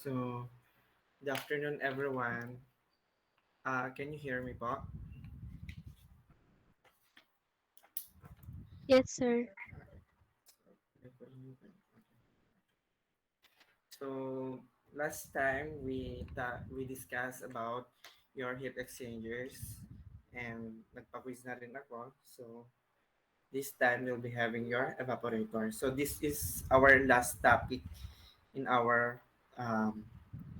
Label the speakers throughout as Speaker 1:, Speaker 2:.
Speaker 1: So, good afternoon everyone. Can you hear me po?
Speaker 2: Yes, sir.
Speaker 1: So, last time we discussed about your heat exchangers and nagpa-quiz na rin ako. So, this time we'll be having your evaporator. So, this is our last topic in our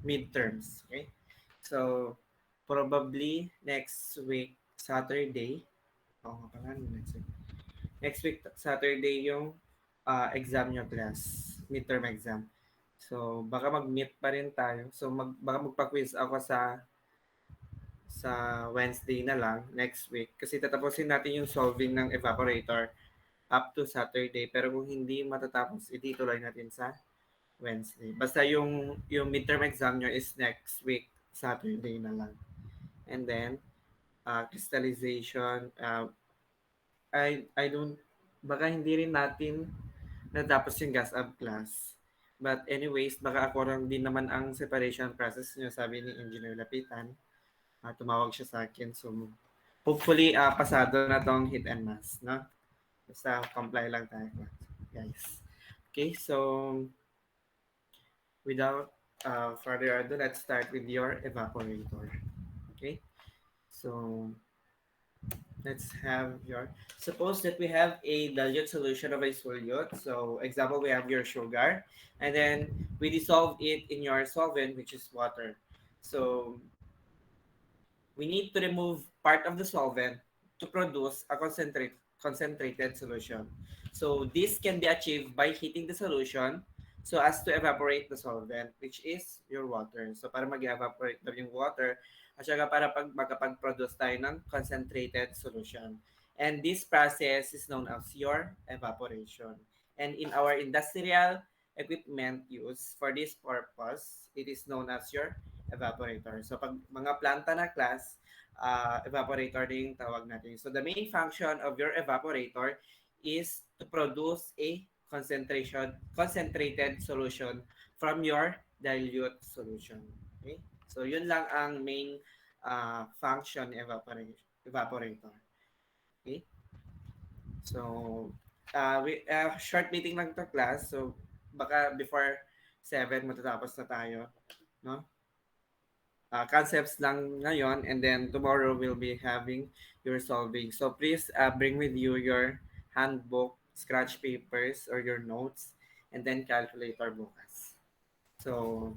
Speaker 1: midterms. Okay? So, probably next week, Saturday, oo nga pala, next week. Next week, Saturday yung exam nyo class, midterm exam. So, baka mag-meet pa rin tayo. So, baka magpa-quiz ako sa Wednesday na lang, next week. Kasi tatapusin natin yung solving ng evaporator up to Saturday. Pero kung hindi matatapos, itituloy natin sa Wednesday. Basta yung midterm exam nyo is next week, Saturday na lang. And then, crystallization, I don't, baka hindi rin natin natapos yung gas up class. But anyways, baka ako lang din naman ang separation process niyo, sabi ni Engineer Lapitan. Tumawag siya sa akin. So, hopefully, pasado na tong hit and mass, no? Basta comply lang tayo, guys. Okay, so, without further ado, let's start with your evaporator. Okay, so, let's have your, suppose that we have a dilute solution of a solute. So example, we have your sugar, and then we dissolve it in your solvent, which is water. So we need to remove part of the solvent to produce a concentrated solution. So this can be achieved by heating the solution so as to evaporate the solvent, which is your water. So para mag-evaporate na yung water, at saka para makapag-produce tayo ng concentrated solution. And this process is known as your evaporation. And in our industrial equipment use for this purpose, it is known as your evaporator. So pag mga planta na class, evaporator din yung tawag natin. So the main function of your evaporator is to produce a concentrated solution from your dilute solution. Okay? So yun lang ang main function evaporator. Okay? So short meeting lang to class. So baka before 7 matatapos na tayo, no? Concepts lang ngayon, and then tomorrow we'll be having your solving. So please bring with you your handbook, scratch papers, or your notes, and then calculator bukas. So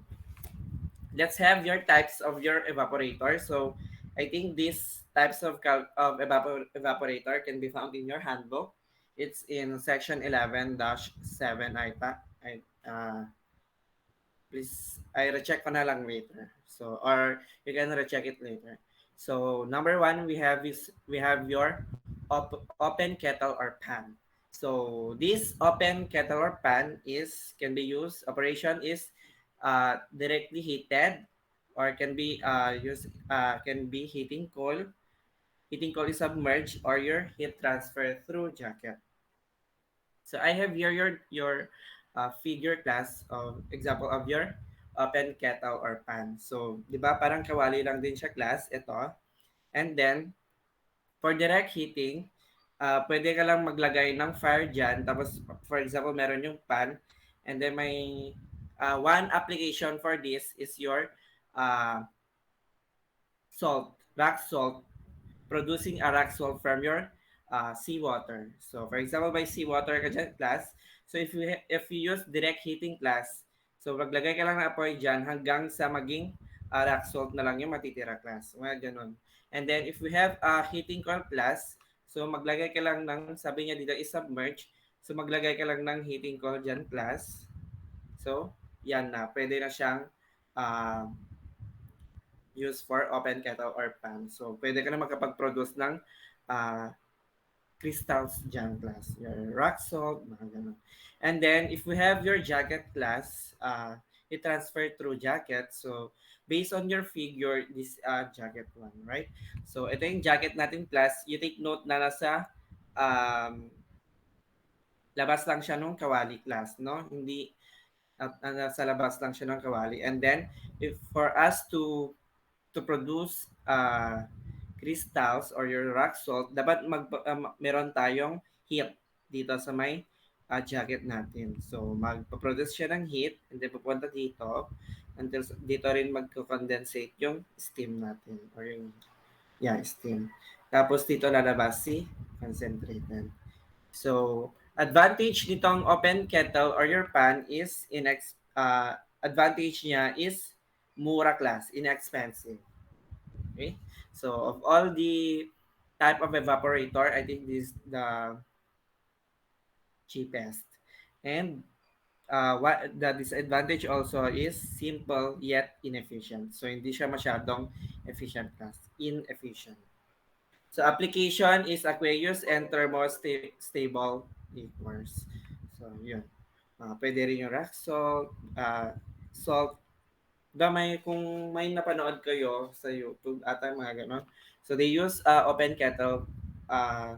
Speaker 1: let's have your types of your evaporator. So I think these types of, evaporator can be found in your handbook. It's in section 11-7 please, I recheck ko na lang later. So, or you can recheck it later. So, number one, we have your open kettle or pan. So, this open kettle or pan can be used, operation is directly heated, or can be heating coal is submerged, or your heat transfer through jacket. So I have here your figure class of example of your open kettle or pan. So, 'di ba parang kawali lang din siya class ito. And then for direct heating, pwede ka lang maglagay ng fire diyan, tapos for example meron yung pan, and then may one application for this is your uh, rock salt, producing a rock salt from your seawater. So, for example, by seawater ka dyan, class. So, if you use direct heating class, so maglagay ka lang ng apoy dyan hanggang sa maging rock salt na lang yung matitira, class. Mga ganun. And then, if we have heating coil class, so maglagay ka lang ng, sabi niya dito is submerge. So, maglagay ka lang ng heating coil dyan, class. So, yan na. Pwede na siyang uh, used for open kettle or pan. So, pwede ka na makapag-produce ng uh, crystals dyan, class. Your rock salt, mga ganun. And then, if we have your jacket class, it transfer through jacket. So, based on your figure, this jacket one, right? So, ito yung jacket natin class. You take note na nasa um, labas lang siya nung kawali class, no? Hindi at nasa labas lang siya ng kawali. And then, if for us to produce crystals or your rock salt, dapat meron tayong heat dito sa may jacket natin. So, magpa-produce siya ng heat and then pupunta dito until dito rin magko-condensate yung steam natin or yung steam. Tapos dito lalabas si concentrated. So, advantage nitong open kettle or your pan is advantage niya is mura class, inexpensive. Okay? So, of all the type of evaporator, I think this is the cheapest. And what the disadvantage also is simple yet inefficient. So, hindi siya masyadong efficient class. Inefficient. So, application is aqueous and thermostable liquors. So, yun. Pwede rin yung rock salt, salt. Kung may napanood kayo sa YouTube, ata mga ganon. So, they use open kettle uh,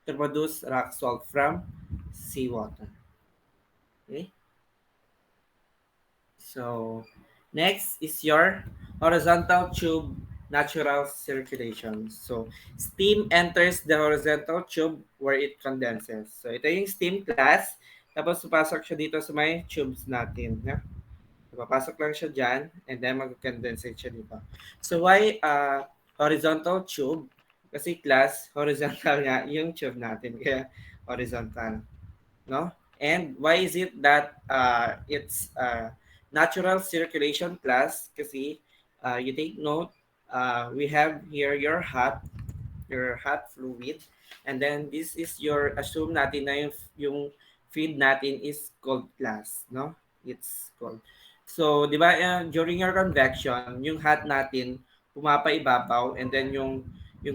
Speaker 1: to produce rock salt from seawater. Okay? So, next is your horizontal tube natural circulation. So, steam enters the horizontal tube where it condenses. So, ito yung steam class. Tapos, papasok siya dito sa may tubes natin. Yeah? Papasok lang siya dyan and then mag-condensate siya dito. So, why horizontal tube? Kasi class, horizontal nga yung tube natin. Kaya, horizontal. No? And why is it that it's natural circulation class? Kasi you take note, we have here your hot fluid, and then this is your assume natin na yung feed natin is cold class, no? It's cold. So, di ba, during your convection, yung hot natin pumapaibabaw and then yung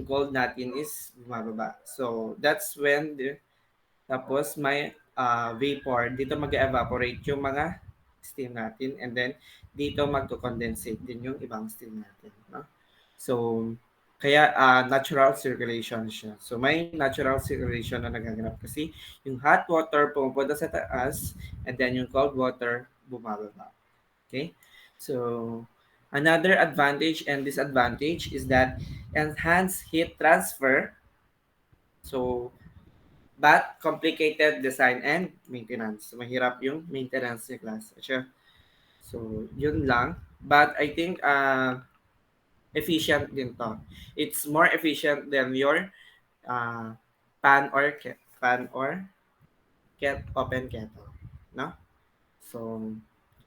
Speaker 1: cold natin is bumababa. So, that's when tapos may vapor. Dito mag-evaporate yung mga steam natin and then dito magko-condensate din yung ibang steam natin. No? So, kaya natural circulation siya. So, may natural circulation na nagaganap kasi yung hot water pumupunta sa taas and then yung cold water bumababa. Okay? So, another advantage and disadvantage is that enhanced heat transfer. So, but complicated design and maintenance. So, mahirap yung maintenance ni class. So, yun lang. But I think efficient din to. It's more efficient than your uh, pan or open kettle. No? So,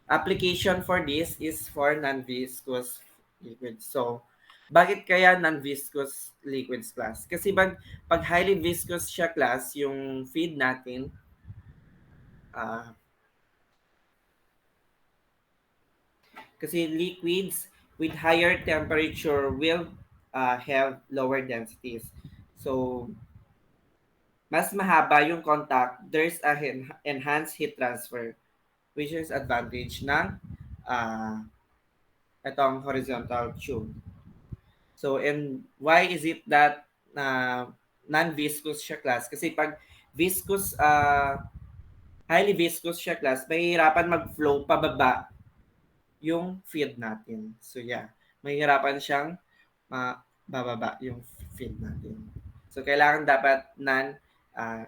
Speaker 1: application for this is for non-viscous liquids. So, bakit kaya non-viscous liquids class? Kasi pag highly viscous siya class, yung feed natin, uh, kasi liquids with higher temperature will have lower densities. So, mas mahaba yung contact, there's a enhanced heat transfer, which is advantage ng uh, itong horizontal tube. So, and why is it that non-viscous siya class? Kasi pag viscous, highly viscous siya class, mahihirapan mag-flow pababa yung feed natin. So, yeah, mahihirapan siyang bababa yung feed natin. So, kailangan dapat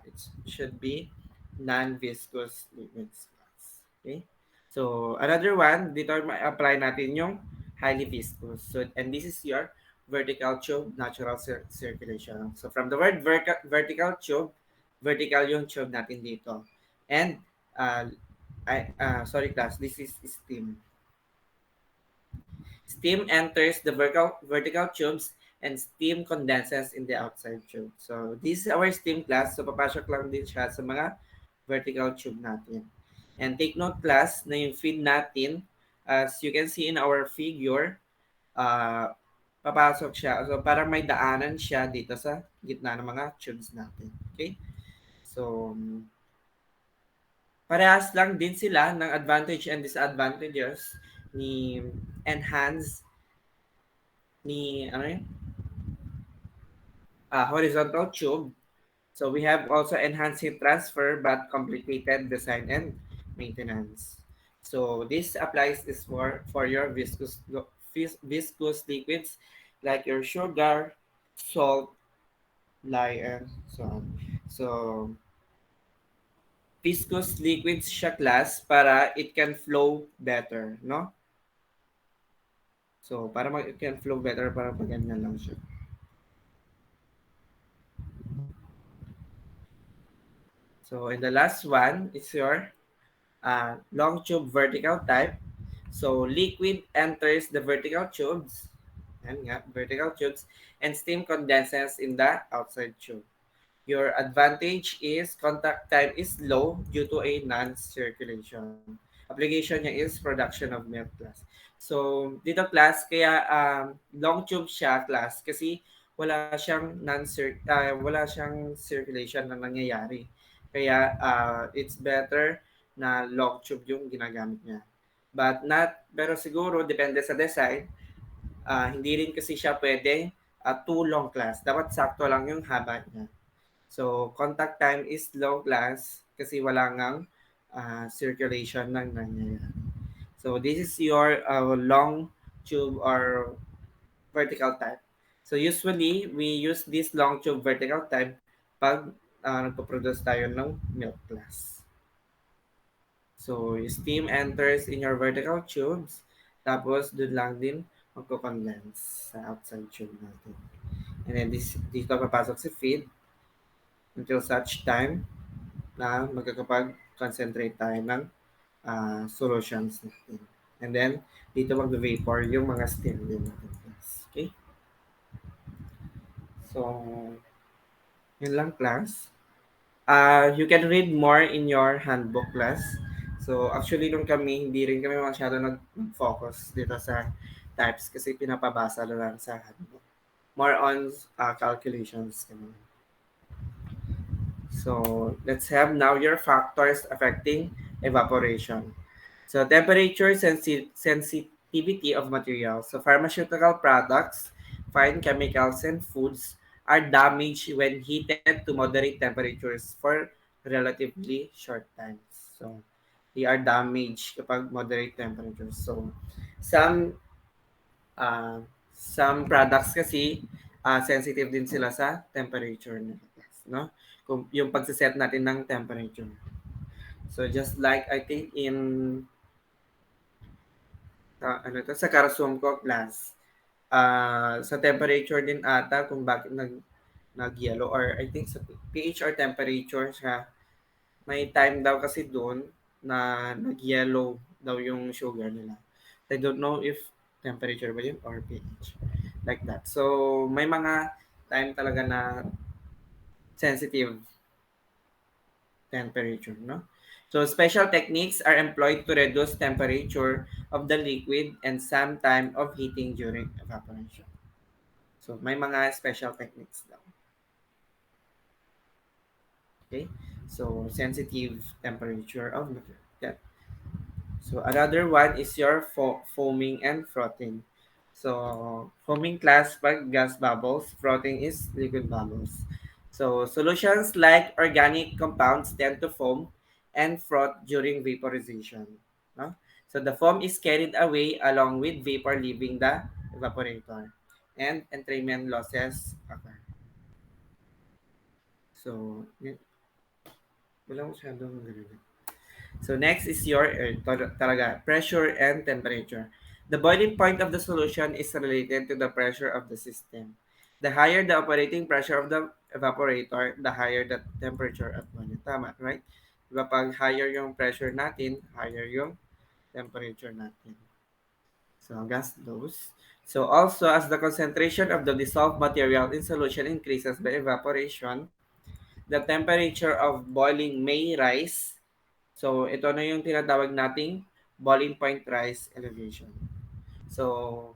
Speaker 1: it should be non-viscous liquids class. Okay? So, another one, dito apply natin yung highly viscous. So, and this is your vertical tube natural circulation. So, from the word vertical tube, vertical yung tube natin dito. And, sorry class, this is steam. Steam enters the vertical tubes and steam condenses in the outside tube. So, this is our steam class. So, papasok lang din siya sa mga vertical tube natin. And take note class na yung feed natin, as you can see in our figure, papasok siya. So, parang may daanan siya dito sa gitna ng mga tubes natin. Okay? So, parehas lang din sila ng advantage and disadvantages ni enhance ni ano yun? Horizontal tube. So we have also enhanced heat transfer but complicated design and maintenance. So this applies is for your viscous liquids like your sugar, salt, lye, and so on. So viscous liquids siya class para it can flow better, no? So para it can flow better, para pag ganyan lang siya. So and the last one is your long tube vertical type. So liquid enters the vertical tubes, and yeah, vertical tubes, and steam condenses in the outside tube. Your advantage is contact time is low due to a non-circulation. Application niya is production of milk glass. So, dito class, kaya long tube siya class kasi wala siyang circulation na nangyayari. Kaya it's better na long tube yung ginagamit niya. Pero siguro depende sa design, hindi rin kasi siya pwede too long class. Dapat sakto lang yung haba niya. So, contact time is low class kasi wala ngang circulation ng nangyayari. So, this is your long tube or vertical type. So, usually, we use this long tube vertical type pag nagpo-produce tayo ng milk glass. So, steam enters in your vertical tubes. Tapos, dun lang din magko-condense sa outside tube natin. And then, dito papasok si feed until such time na magkakapag-concentrate tayo ng solutions natin. And then, dito mag-vapor yung mga steam din natin. Okay? So, yun lang class. You can read more in your handbook class. So, actually, nung hindi rin kami masyado nag-focus dito sa types kasi pinapabasa na lang sa handbook. More on calculations. Kami. So, let's have now your factors affecting evaporation. So, temperature sensitivity of materials. So, pharmaceutical products, fine chemicals, and foods are damaged when heated to moderate temperatures for relatively short times. So, they are damaged kapag moderate temperatures. So, some uh, some products kasi sensitive din sila sa temperature nila, no? Kung yung pagse-set natin ng temperature. So just like I think in sa Karasum ko class, sa temperature din ata kung bakit nag-yellow, or I think sa pH or temperature siya, may time daw kasi doon na nag-yellow daw yung sugar nila. I don't know if temperature ba yun or pH. Like that. So, may mga time talaga na sensitive temperature, no? So, special techniques are employed to reduce temperature of the liquid and some time of heating during evaporation. So, may mga special techniques daw. Okay? So, sensitive temperature of material. Yeah. So, another one is your foaming and frothing. So, foaming class pag gas bubbles, frothing is liquid bubbles. So, solutions like organic compounds tend to foam and froth during vaporization. No? So, the foam is carried away along with vapor leaving the evaporator, and entrainment losses occur. So, wala masyadong ganun. So next is your talaga pressure and temperature. The boiling point of the solution is related to the pressure of the system. The higher the operating pressure of the evaporator, the higher the temperature at boiling. Tama, right? Diba pag higher yung pressure natin, higher yung temperature natin. So gas lows. So also as the concentration of the dissolved material in solution increases by evaporation, the temperature of boiling may rise. So, ito na yung tinatawag nating boiling point rise elevation. So,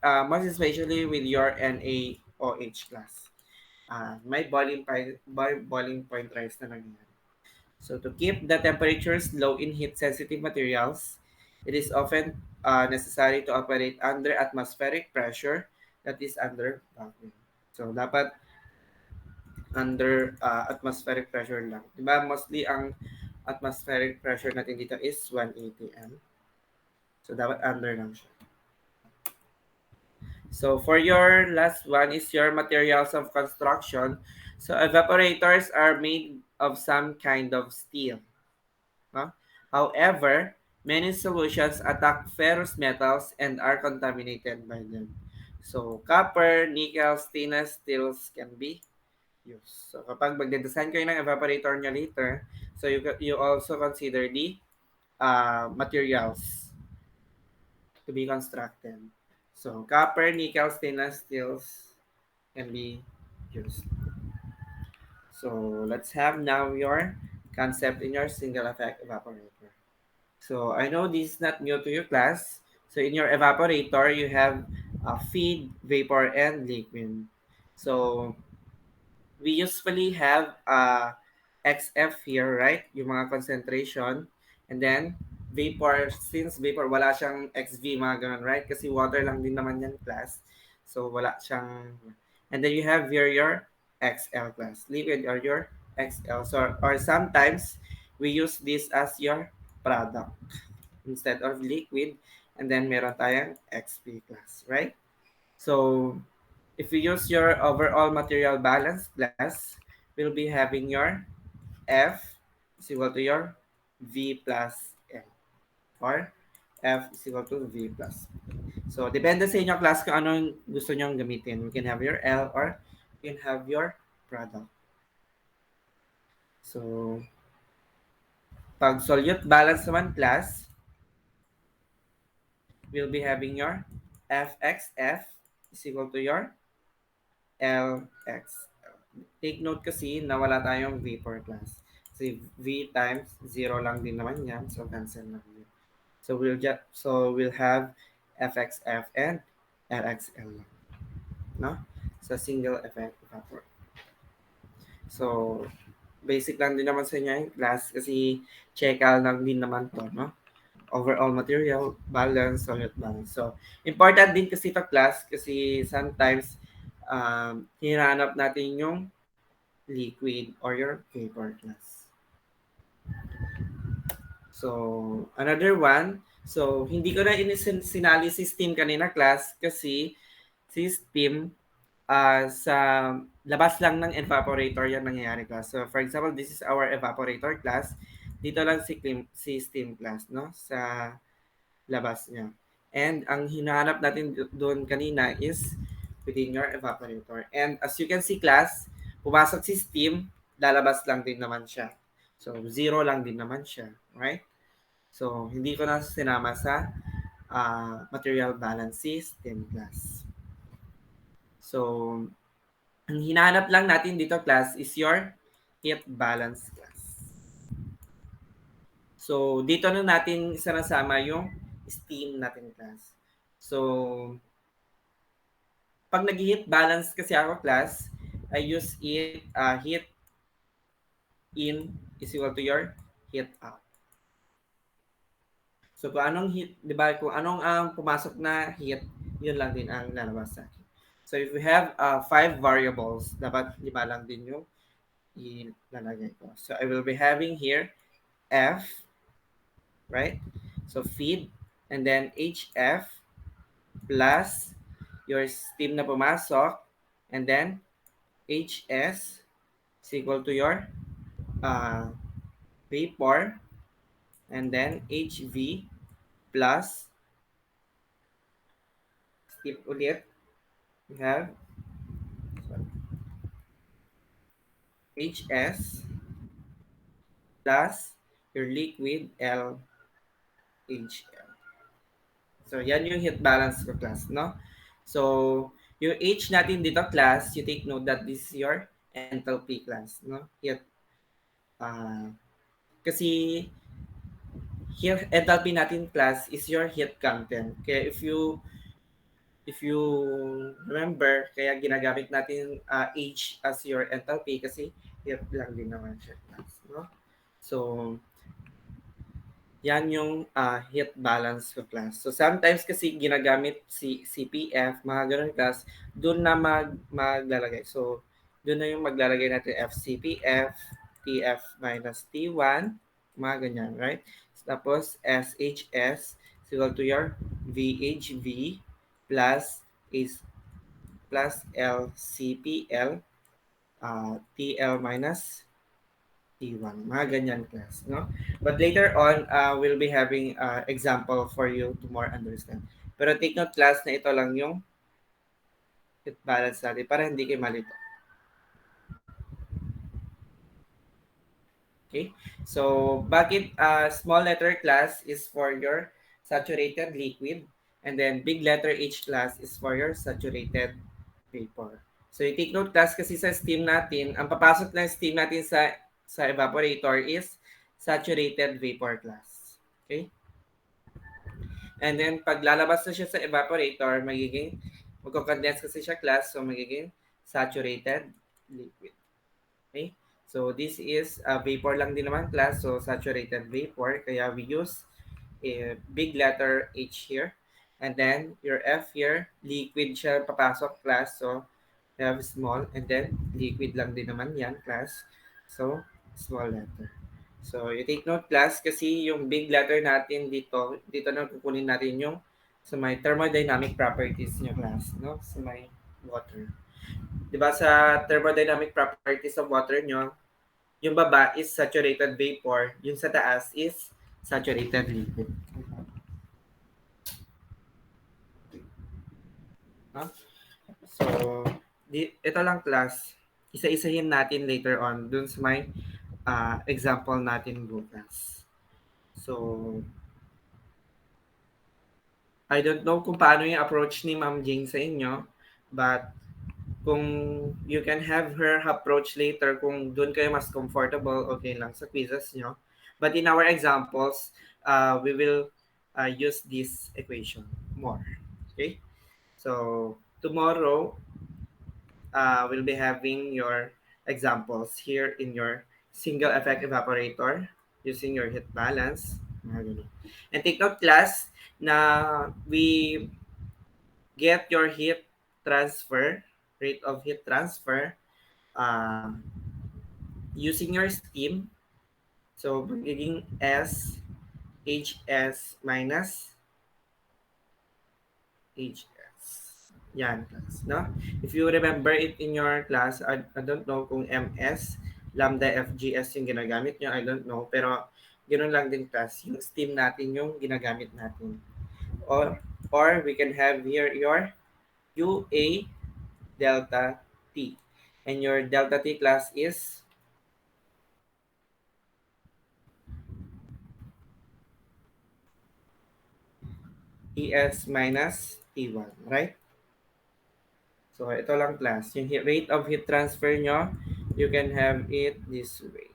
Speaker 1: most especially with your NaOH class. May boiling point rise na nangyayari. So, to keep the temperatures low in heat-sensitive materials, it is often necessary to operate under atmospheric pressure, that is under vacuum. So, dapat under atmospheric pressure lang. Diba? Mostly ang atmospheric pressure natin dito is 180 m. So, dapat under lang siya. So, for your last one is your materials of construction. So, evaporators are made of some kind of steel. Huh? However, many solutions attack ferrous metals and are contaminated by them. So, copper, nickel, stainless steels can be used. So, kapag magde-design kayo ng evaporator nyo later, so you also consider the materials to be constructed. So, copper, nickel, stainless steels can be used. So, let's have now your concept in your single effect evaporator. So, I know this is not new to your class. So, in your evaporator, you have feed, vapor, and liquid. So, we usually have XF here, right? Yung mga concentration. And then, vapor, since vapor, wala siyang XV, mga ganun, right? Kasi water lang din naman yan class. So, wala siyang... And then you have here your XL class. Liquid or your XL. So, or sometimes, we use this as your product instead of liquid. And then, meron tayong XP class, right? So, if you use your overall material balance class, we'll be having your F is equal to your V plus L, or F is equal to V plus. So, depende sa inyo class kung anong gusto nyong gamitin. We can have your L or you can have your product. So, pag solute balance naman class, we'll be having your FXF is equal to your LX. Take note kasi na wala tayong vapor class. Kasi V times 0 lang din naman yan. So, cancel lang yun. So we'll have FXF and LXL lang. No? Sa single effect vapor. So, basic lang din naman sa inyo yung class kasi check-out lang din naman to, no? Overall material, balance, solute balance. So, important din kasi ito class kasi sometimes hinahanap natin yung liquid or your vapor class. So, another one. So, hindi ko na sinali si Steam kanina class kasi si Steam sa labas lang ng evaporator yan nangyayari class. So, for example, this is our evaporator class. Dito lang si Steam class, no? Sa labas niya. And ang hinahanap natin doon kanina is within your evaporator. And as you can see class, pumasok si steam, lalabas lang din naman siya. So, zero lang din naman siya. Right? So, hindi ko na sinama sa material balance si steam class. So, ang hinahanap lang natin dito class is your heat balance class. So, dito na natin sinasama yung steam natin class. So, pag nag-heat balance kasi ako class, I use it heat in is equal to your heat out. So, kung anong heat, di ba, kung anong ang pumasok na heat, yun lang din ang lalabas sa akin. So, if we have 5 variables, dapat 5 lang din yung ilalagay ko. So, I will be having here F, right? So, feed, and then HF plus your steam na pumasok, and then HS is equal to your vapor, and then HV plus steam ulit. We have HS plus your liquid LHL. So, yan yung heat balance ko class, no? So, yung H natin dito class, you take note that this is your enthalpy class, no? Heat, kasi here enthalpy natin class is your heat content. Kaya if you remember, kaya ginagamit natin H as your enthalpy kasi heat lang din naman siya class, no? So, yan yung heat balance ko class. So, sometimes kasi ginagamit si CPF, mga ganun class, doon na maglalagay. So, doon na yung maglalagay natin FCPF, TF minus T1, Mga ganyan, right? Tapos, SHS is equal to your VHV plus is plus LCPL, TL minus T1. Mga ganyan class, no? But later on, we'll be having example for you to more understand. Pero take note class na ito lang yung balance natin para hindi kayo malito. Okay? So, bakit small letter class is for your saturated liquid and then big letter H class is for your saturated vapor. So, you take note class kasi sa steam natin, ang papasok ng steam natin sa evaporator is saturated vapor class. Okay? And then, pag lalabas na siya sa evaporator, magko-condense kasi siya class, so magiging saturated liquid. Okay? So, this is vapor lang din naman class, so saturated vapor, kaya we use a big letter H here. And then, your F here, liquid siya papasok class, so we have small, and then liquid lang din naman yan class, so small letter. So, you take note class kasi yung big letter natin dito na kukunin natin yung sa may thermodynamic properties niya class, no? Sa may water. 'Di ba sa thermodynamic properties of water nyo, yung baba is saturated vapor, yung sa taas is saturated liquid. No? So, ito lang class. Isa-isahin natin later on dun sa may example natin bukas. So, I don't know kung paano yung approach ni Ma'am Jing sa inyo, but kung you can have her approach later, kung doon kayo mas comfortable, okay lang sa quizzes nyo. But in our examples, we will use this equation more. Okay? So, tomorrow, we'll be having your examples here in your single effect evaporator using your heat balance. And take note class na we get your heat transfer, rate of heat transfer, uh, using your steam. So, magiging S, HS minus HS. Yan, class. No? If you remember it in your class, I don't know kung MS, lambda FGS yung ginagamit nyo. I don't know. Pero, ganoon lang din class. Yung steam natin yung ginagamit natin. Or we can have here your UA delta T. And your delta T class is ES minus T1, right? So, ito lang class. Yung rate of heat transfer nyo, you can have it this way.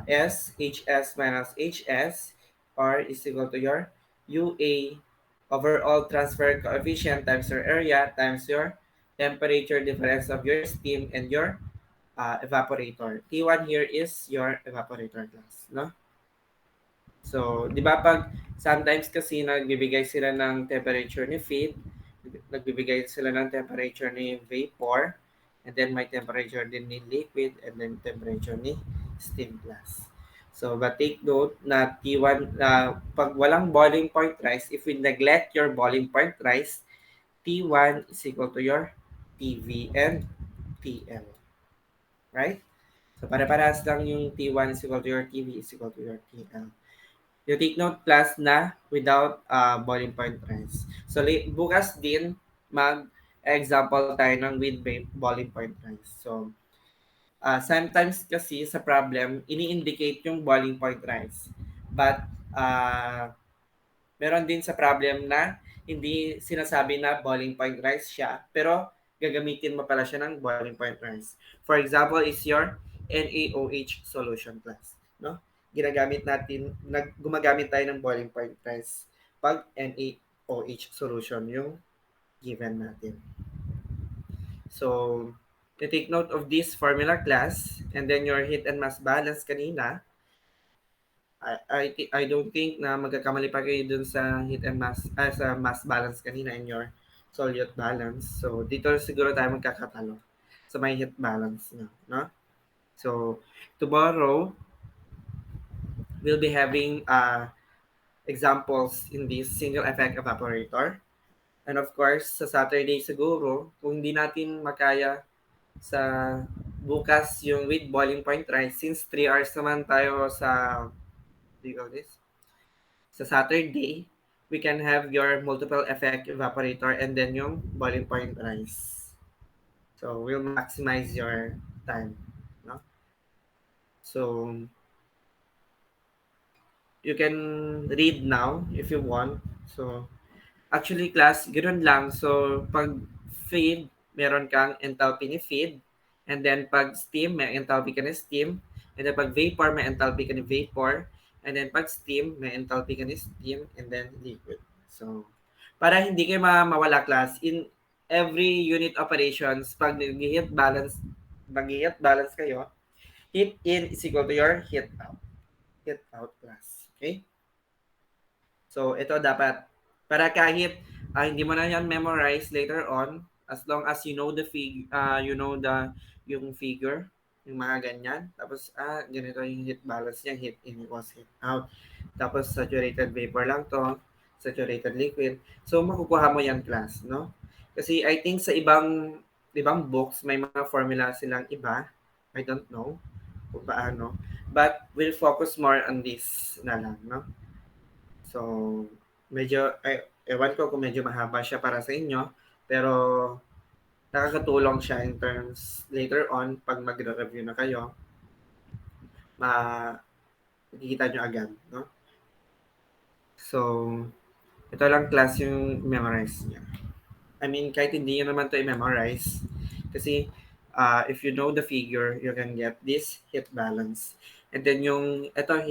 Speaker 1: S, HS minus HS, or is equal to your UA overall transfer coefficient times your area times your temperature difference of your steam and your evaporator. T1 here is your evaporator class, no? So, di ba pag sometimes kasi nagbibigay sila ng temperature ni feed, nagbibigay sila ng temperature ni vapor, and then may temperature din ni liquid, and then temperature ni steam plus. So, but take note na T1, pag walang boiling point rise, if we neglect your boiling point rise, T1 is equal to your TV and TL. Right? So, para-parehas lang yung T1 is equal to your TV is equal to your TL. You take note class na without boiling point rise. So bukas din mag-example tayo ng with boiling point rise. So sometimes kasi sa problem, ini-indicate yung boiling point rise. But meron din sa problem na hindi sinasabi na boiling point rise siya, pero gagamitin mo pala siya ng boiling point rise. For example, is your NaOH solution class. No? Gumagamit tayo ng boiling point rise pag NaOH solution yung given natin. So, to take note of this formula class, and then your heat and mass balance kanina, I don't think na magkakamali pa kayo dun sa heat and mass, sa mass balance kanina in your solute balance. So, dito siguro tayo magkakatalo sa may heat balance. No? So, tomorrow, we'll be having examples in this single effect evaporator. And of course, sa Saturday siguro, kung hindi natin makaya sa bukas yung with boiling point rice, since 3 hours naman tayo sa, do you call this? Sa Saturday, we can have your multiple effect evaporator and then yung boiling point rice. So, we'll maximize your time. No? So, you can read now if you want. So, actually, class, ganoon lang. So, pag feed, meron kang enthalpy ni feed. And then, pag steam, may enthalpy ka ni steam. And then, pag vapor, may enthalpy ka ni vapor. And then, pag steam, may enthalpy ka ni steam. And then, liquid. So, para hindi kayo mawala class, in every unit operations, pag nag-heat balance kayo, heat in is equal to your heat out. Heat out class. Okay? So, ito dapat, para kahit hindi mo na yan memorize later on, as long as you know yung figure, yung mga ganyan. Tapos, ganito yung heat balance niya, heat in equals heat out. Tapos, saturated vapor lang to, saturated liquid. So, makukuha mo yan class, no? Kasi I think sa ibang books, may mga formula silang iba. I don't know kung paano. But, we'll focus more on this na lang, no? So, ewan ko kung medyo mahaba siya para sa inyo, pero nakakatulong siya in terms later on, pag magre-review na kayo, makikita nyo agad, no? So, ito lang class yung memorize niya. I mean, kahit hindi nyo naman to i-memorize, kasi if you know the figure, you can get this heat balance. And then yung itong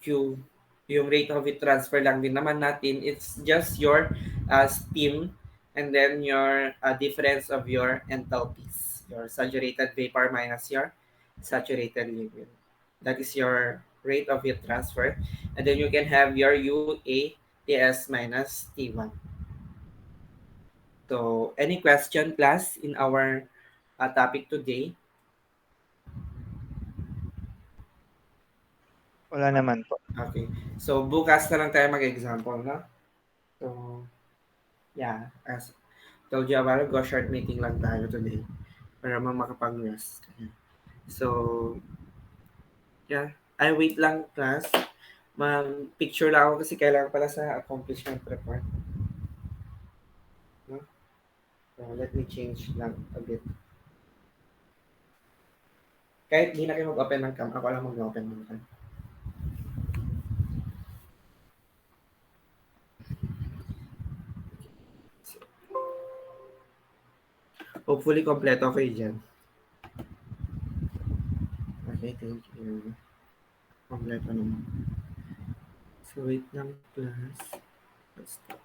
Speaker 1: Q, yung rate of heat transfer lang din naman natin. It's just your steam and then your difference of your enthalpies. Your saturated vapor minus your saturated liquid. That is your rate of heat transfer. And then you can have your UA TS minus T1. So, any question, class, in our topic today?
Speaker 2: Wala naman po.
Speaker 1: Okay. So, bukas na lang tayo mag-example, no? So, yeah, as told you a while ago, short meeting lang tayo today para makapag-rest. So, yeah. I wait lang, class. Mag-picture lang ako kasi kailangan pala sa accomplishment report. No? So, let me change lang a bit. Kahit di na kayo mag-open ng cam, ako lang mag-open ng cam. So, hopefully, kompleto kayo dyan. Okay, thank you. Kompleto naman. So, wait lang, class. Let's stop.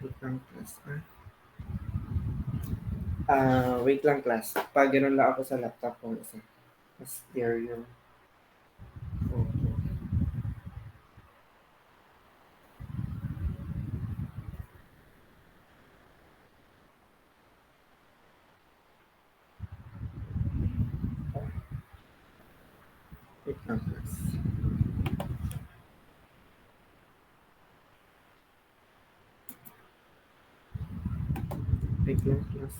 Speaker 1: Wait lang, class. Wait lang, class. Pag ganun lang ako sa laptop ko isa. Mas clear yung photo. Wait lang, class. Wait lang, class.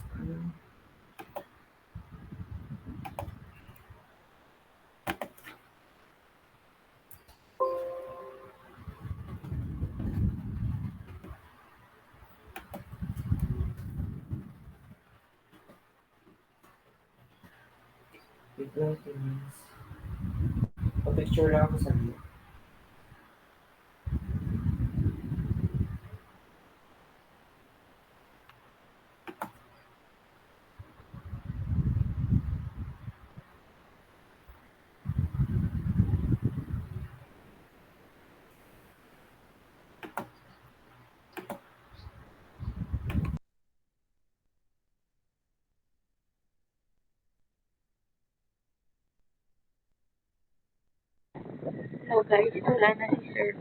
Speaker 1: Wait lang, class. Pa-picture lang ako sa iyo.
Speaker 3: So guys, wala na si Sir.